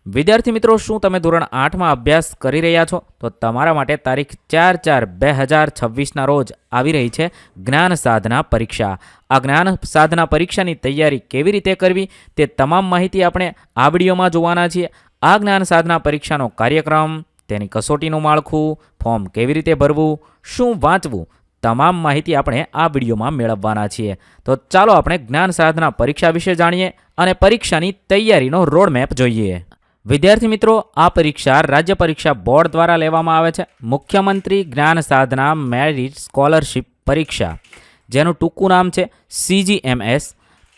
વિદ્યાર્થી મિત્રો, શું તમે ધોરણ 8માં અભ્યાસ કરી રહ્યા છો? તો તમારા માટે તારીખ 4/4/2026ના રોજ આવી રહી છે જ્ઞાન સાધના પરીક્ષા. આ જ્ઞાન સાધના પરીક્ષાની તૈયારી કેવી રીતે કરવી તે તમામ માહિતી આપણે આ વિડીયોમાં જોવાના છીએ. આ જ્ઞાન સાધના પરીક્ષાનો કાર્યક્રમ, તેની કસોટીનું માળખું, ફોર્મ કેવી રીતે ભરવું, શું વાંચવું, તમામ માહિતી આપણે આ વિડીયોમાં મેળવવાના છીએ. તો ચાલો આપણે જ્ઞાન સાધના પરીક્ષા વિશે જાણીએ અને પરીક્ષાની તૈયારીનો રોડમેપ જોઈએ. વિદ્યાર્થી મિત્રો, આ પરીક્ષા રાજ્ય પરીક્ષા બોર્ડ દ્વારા લેવામાં આવે છે. મુખ્યમંત્રી જ્ઞાન સાધના મેરિટ સ્કોલરશિપ પરીક્ષા, જેનું ટૂંકું નામ છે CGMS.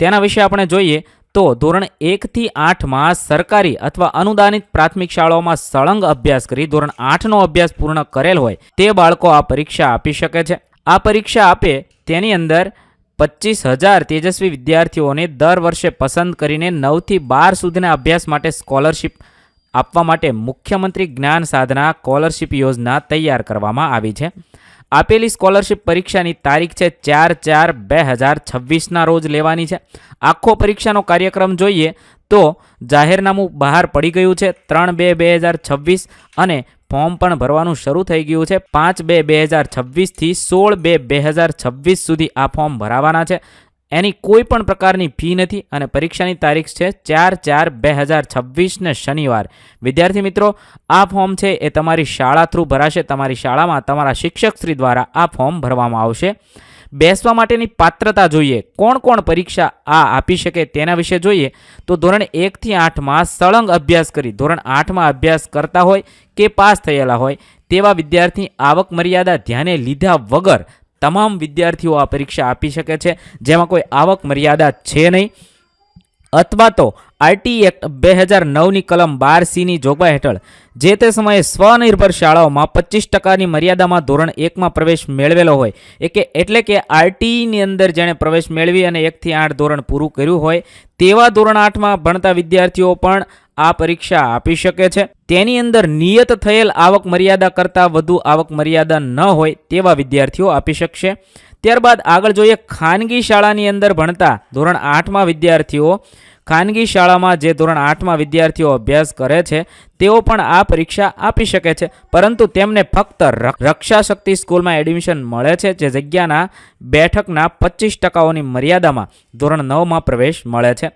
તેના વિશે આપણે જોઈએ તો ધોરણ 1થી 8માં સરકારી અથવા અનુદાનિત પ્રાથમિક શાળાઓમાં સળંગ અભ્યાસ કરી ધોરણ 8નો અભ્યાસ પૂર્ણ કરેલ હોય તે બાળકો આ પરીક્ષા આપી શકે છે. આ પરીક્ષા આપે તેની અંદર 25,000 તેજસ્વી વિદ્યાર્થીઓને દર વર્ષે પસંદ કરીને 9થી 12 સુધીના અભ્યાસ માટે સ્કોલરશિપ આપવા માટે મુખ્યમંત્રી જ્ઞાન સાધના સ્કોલરશિપ યોજના તૈયાર કરવામાં આવી છે. આપેલી સ્કોલરશિપ પરીક્ષાની તારીખ છે 4/4/2026ના રોજ લેવાની છે. આખો પરીક્ષાનો કાર્યક્રમ જોઈએ તો જાહેરનામું બહાર પડી ગયું છે 3/2/2026 અને ફોર્મ પણ ભરવાનું શરૂ થઈ ગયું છે. 5/2/2026થી 16/2/2026 સુધી આ ફોર્મ ભરાવાના છે. એની કોઈ પણ પ્રકારની ફી નથી અને પરીક્ષાની તારીખ છે 4/4/2026ને શનિવાર. વિદ્યાર્થી મિત્રો, આ ફોર્મ છે એ તમારી શાળા થ્રુ ભરાશે. તમારી શાળામાં તમારા શિક્ષકશ્રી દ્વારા આ ફોર્મ ભરવામાં આવશે. બેસવા માટેની પાત્રતા જોઈએ, કોણ કોણ પરીક્ષા આ આપી શકે તેના વિશે જોઈએ તો ધોરણ 1થી 8માં સળંગ અભ્યાસ કરી ધોરણ 8માં અભ્યાસ કરતા હોય કે પાસ થયેલા હોય તેવા વિદ્યાર્થી આવક મર્યાદા ધ્યાને લીધા વગર તમામ વિદ્યાર્થીઓ આ પરીક્ષા આપી શકે છે, જેમાં કોઈ આવક મર્યાદા છે નહીં. અથવા તો RT એક્ટ 2009ની કલમ 12C જોગવાઈ હેઠળ જે તે સમયે સ્વનિર્ભર શાળાઓમાં 25%ની મર્યાદામાં ધોરણ 1માં પ્રવેશ મેળવેલો હોય એટલે કે RTની અંદર જેણે પ્રવેશ મેળવી અને 1થી 8 ધોરણ પૂરું કર્યું હોય તેવા ધોરણ 8માં ભણતા વિદ્યાર્થીઓ પણ આ પરીક્ષા આપી શકે છે. તેની અંદર નિયત થયેલ આવક મર્યાદા કરતાં વધુ આવક મર્યાદા ન હોય તેવા વિદ્યાર્થીઓ આપી શકશે. ત્યારબાદ આગળ જોઈએ ખાનગી શાળાની અંદર ભણતા ધોરણ 8માં વિદ્યાર્થીઓ. ખાનગી શાળામાં જે ધોરણ 8માં વિદ્યાર્થીઓ અભ્યાસ કરે છે તેઓ પણ આ પરીક્ષા આપી શકે છે, પરંતુ તેમને ફક્ત રક્ષા શક્તિ સ્કૂલમાં એડમિશન મળે છે, જે જગ્યાના બેઠકના 25%ની મર્યાદામાં ધોરણ 9માં પ્રવેશ મળે છે.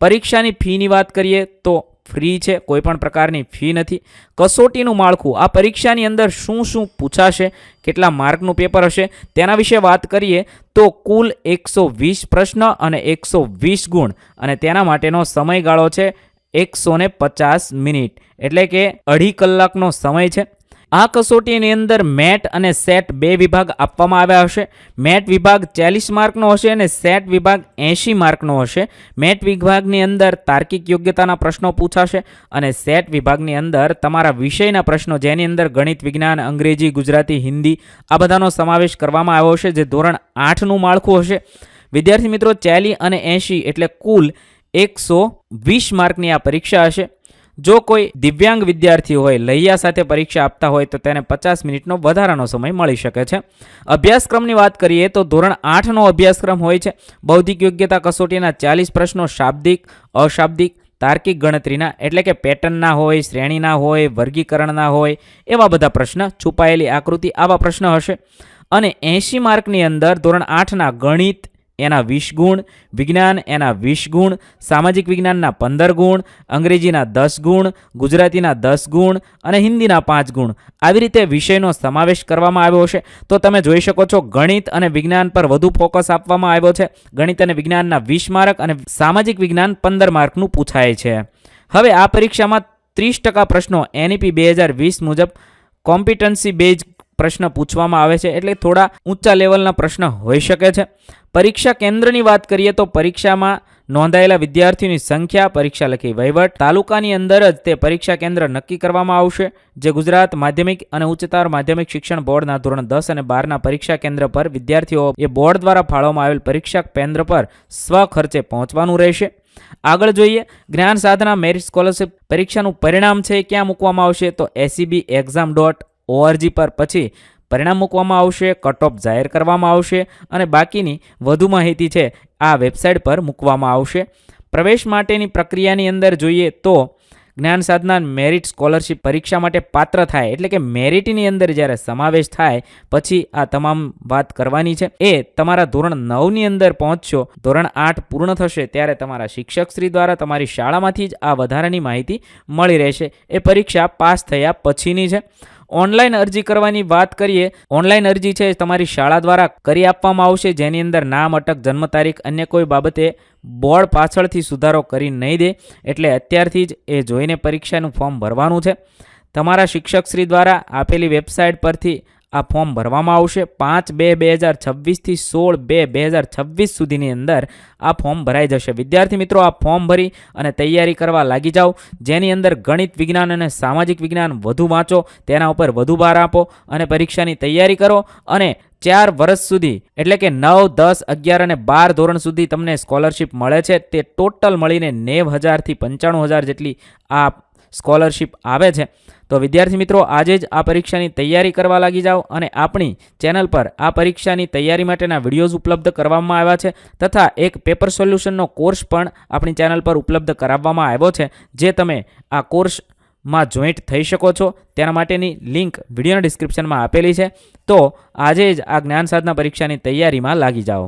પરીક્ષાની ફીની વાત કરીએ તો ફ્રી છે, કોઈ પણ પ્રકારની ફી નથી. કસોટીનું માળખું, આ પરીક્ષાની અંદર શું શું પૂછાશે, કેટલા માર્કનું પેપર હશે તેના વિશે વાત કરીએ તો કુલ 120 પ્રશ્ન અને 120 ગુણ અને તેના માટેનો સમયગાળો છે 150 મિનિટ, એટલે કે 2.5 કલાકનો સમય છે. આ કસોટીની અંદર મેટ અને સેટ 2 વિભાગ આપવામાં આવ્યા હશે. મેટ વિભાગ 40 માર્કનો હશે અને સેટ વિભાગ 80 માર્કનો હશે. મેટ વિભાગની અંદર તાર્કિક યોગ્યતાના પ્રશ્નો પૂછાશે અને સેટ વિભાગની અંદર તમારા વિષયના પ્રશ્નો, જેની અંદર ગણિત, વિજ્ઞાન, અંગ્રેજી, ગુજરાતી, હિન્દી આ બધાનો સમાવેશ કરવામાં આવ્યો હશે, જે ધોરણ 8નું માળખું હશે. વિદ્યાર્થી મિત્રો, 40 અને 80 એટલે કુલ 120 માર્કની આ પરીક્ષા હશે. જો કોઈ દિવ્યાંગ વિદ્યાર્થી હોય, લૈયા સાથે પરીક્ષા આપતા હોય તો તેને 50 મિનિટનો વધારાનો સમય મળી શકે છે. અભ્યાસક્રમની વાત કરીએ તો ધોરણ 8નો અભ્યાસક્રમ હોય છે. બૌદ્ધિક યોગ્યતા કસોટીના 40 પ્રશ્નો શાબ્દિક, અશાબ્દિક, તાર્કિક ગણતરીના એટલે કે પેટર્નના હોય, શ્રેણીના હોય, વર્ગીકરણના હોય એવા બધા પ્રશ્ન, છુપાયેલી આકૃતિ આવા પ્રશ્ન હશે. અને 80 માર્કની અંદર ધોરણ 8ના ગણિત એના 20 ગુણ, વિજ્ઞાન એના 20 ગુણ, સામાજિક વિજ્ઞાનના 15 ગુણ, અંગ્રેજીના 10 ગુણ, ગુજરાતીના 10 ગુણ અને હિન્દીના 5 ગુણ આવી રીતે વિષયનો સમાવેશ કરવામાં આવ્યો છે. તો તમે જોઈ શકો છો ગણિત અને વિજ્ઞાન પર વધુ ફોકસ આપવામાં આવ્યો છે. ગણિત અને વિજ્ઞાનના 20 માર્ક અને સામાજિક વિજ્ઞાન 15 માર્કનું પૂછાય છે. હવે આ પરીક્ષામાં 30% પ્રશ્નો NEP 2020 મુજબ કોમ્પિટન્સી બેઝ પ્રશ્ન પૂછવામાં આવે છે, એટલે થોડા ઊંચા લેવલના પ્રશ્ન હોઈ શકે છે. પરીક્ષા કેન્દ્રની વાત કરીએ તો પરીક્ષામાં નોંધાયેલા વિદ્યાર્થીઓની સંખ્યા, પરીક્ષા લખી વહીવટ, તાલુકાની અંદર જ તે પરીક્ષા કેન્દ્ર નક્કી કરવામાં આવશે, જે ગુજરાત માધ્યમિક અને ઉચ્ચતર માધ્યમિક શિક્ષણ બોર્ડના ધોરણ 10 અને 12ના પરીક્ષા કેન્દ્ર પર વિદ્યાર્થીઓ એ બોર્ડ દ્વારા ફાળવવામાં આવેલ પરીક્ષા કેન્દ્ર પર સ્વખર્ચે પહોંચવાનું રહેશે. આગળ જોઈએ જ્ઞાન સાધના મેરિટ સ્કોલરશિપ પરીક્ષાનું પરિણામ છે ક્યાં મૂકવામાં આવશે તો SEBexam.org પર પછી પરિણામ મૂકવામાં આવશે, કટ ઓફ જાહેર કરવામાં આવશે અને બાકીની વધુ માહિતી છે આ વેબસાઇટ પર મૂકવામાં આવશે. પ્રવેશ માટેની પ્રક્રિયાની અંદર જોઈએ તો જ્ઞાન સાધના મેરિટ સ્કોલરશિપ પરીક્ષા માટે પાત્ર થાય એટલે કે મેરિટની અંદર જ્યારે સમાવેશ થાય પછી આ તમામ વાત કરવાની છે. એ તમારા ધોરણ 9ની અંદર પહોંચશો, ધોરણ 8 પૂર્ણ થશે ત્યારે તમારા શિક્ષકશ્રી દ્વારા તમારી શાળામાંથી જ આ વધારાની માહિતી મળી રહેશે. એ પરીક્ષા પાસ થયા પછીની છે. ઓનલાઈન અરજી કરવાની વાત કરીએ. ઓનલાઈન અરજી છે તમારી શાળા દ્વારા કરી આપવામાં આવશે, જેની અંદર નામ, અટક, જન્મ તારીખ, અન્ય કોઈ બાબતે બોર્ડ પાછળથી સુધારો કરી નહીં દે, એટલે અત્યારથી જ એ જોઈને પરીક્ષાનું ફોર્મ ભરવાનું છે. તમારા શિક્ષકશ્રી દ્વારા આપેલી વેબસાઇટ પરથી આ ફોર્મ ભરવામાં આવશે. 5/2/2026 થી 16/2/2026 સુધીની અંદર આ ફોર્મ ભરાઈ જશે. વિદ્યાર્થી મિત્રો, આ ફોર્મ ભરી અને તૈયારી કરવા લાગી જાઓ, જેની અંદર ગણિત, વિજ્ઞાન અને સામાજિક વિજ્ઞાન વધુ વાંચો, તેના ઉપર વધુ ભાર આપો અને પરીક્ષાની તૈયારી કરો. અને 4 વર્ષ સુધી એટલે કે 9, 10, 11 અને 12 ધોરણ સુધી તમને સ્કોલરશિપ મળે છે. તે ટોટલ મળીને 90,000 થી 95,000 જેટલી આ સ્કોલરશિપ આવે છે. તો વિદ્યાર્થી મિત્રો, આજે જ આ પરીક્ષાની તૈયારી કરવા લાગી જાઓ અને આપણી ચેનલ પર આ પરીક્ષાની તૈયારી માટેના વિડીયોઝ ઉપલબ્ધ કરવામાં આવ્યા છે તથા એક પેપર સોલ્યુશનનો કોર્સ પણ આપણી ચેનલ પર ઉપલબ્ધ કરાવવામાં આવ્યો છે, જે તમે આ કોર્સમાં જોઈન્ટ થઈ શકો છો. તેના માટેની લિંક વિડીયોના ડિસ્ક્રિપ્શનમાં આપેલી છે. તો આજે જ આ જ્ઞાન સાધના પરીક્ષાની તૈયારીમાં લાગી જાઓ.